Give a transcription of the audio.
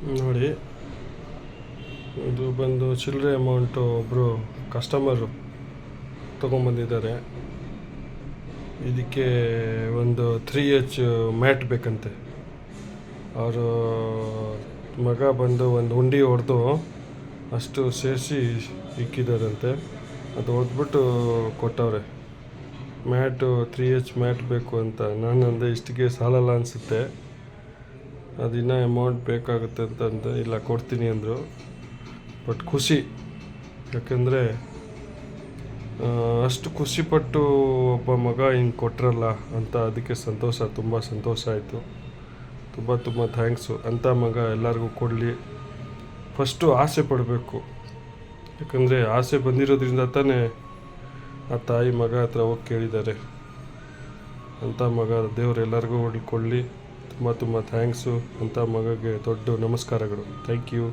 ನೋಡಿ, ಇದು ಬಂದು ಚಿಲ್ಲರೆ ಅಮೌಂಟು ಒಬ್ಬರು ಕಸ್ಟಮರು ತೊಗೊಂಬಂದಿದ್ದಾರೆ. ಇದಕ್ಕೆ ಒಂದು 3H ಮ್ಯಾಟ್ ಬೇಕಂತೆ. ಅವರು ಮಗ ಬಂದು ಒಂದು ಉಂಡೆ ಹೊಡೆದು ಅಷ್ಟು ಸೇರಿಸಿ ಇಕ್ಕಿದ್ದಾರಂತೆ. ಅದು ಹೊಡೆದ್ಬಿಟ್ಟು ಕೊಟ್ಟವ್ರೆ. ಮ್ಯಾಟು 3H ಮ್ಯಾಟ್ ಬೇಕು ಅಂತ. ನಾನು ಅಂದೆ ಇಷ್ಟಿಗೆ ಸಾಲಲ್ಲ ಅನಿಸುತ್ತೆ, ಅದಿನ್ನ ಅಮೌಂಟ್ ಬೇಕಾಗುತ್ತೆ ಅಂತಂದು ಇಲ್ಲ ಕೊಡ್ತೀನಿ ಅಂದರು. ಬಟ್ ಖುಷಿ, ಯಾಕೆಂದರೆ ಅಷ್ಟು ಖುಷಿಪಟ್ಟು ಒಬ್ಬ ಮಗ ಹಿಂಗೆ ಕೊಟ್ರಲ್ಲ ಅಂತ. ಅದಕ್ಕೆ ಸಂತೋಷ, ತುಂಬ ಸಂತೋಷ ಆಯಿತು. ತುಂಬ ಥ್ಯಾಂಕ್ಸು. ಅಂಥ ಮಗ ಎಲ್ಲರಿಗೂ ಕೊಡಲಿ. ಫಸ್ಟು ಆಸೆ ಪಡಬೇಕು, ಯಾಕಂದರೆ ಆಸೆ ಬಂದಿರೋದ್ರಿಂದ ತಾನೇ ಆ ತಾಯಿ ಮಗ ಹತ್ರ ಹೋಗಿ ಕೇಳಿದ್ದಾರೆ. ಅಂಥ ಮಗ ದೇವರು ಎಲ್ಲರಿಗೂ ಕೊಡಲಿ. ತುಂಬ ಥ್ಯಾಂಕ್ಸು. ಅಂಥ ಮಗಗೆ ದೊಡ್ಡ ನಮಸ್ಕಾರಗಳು. Thank you.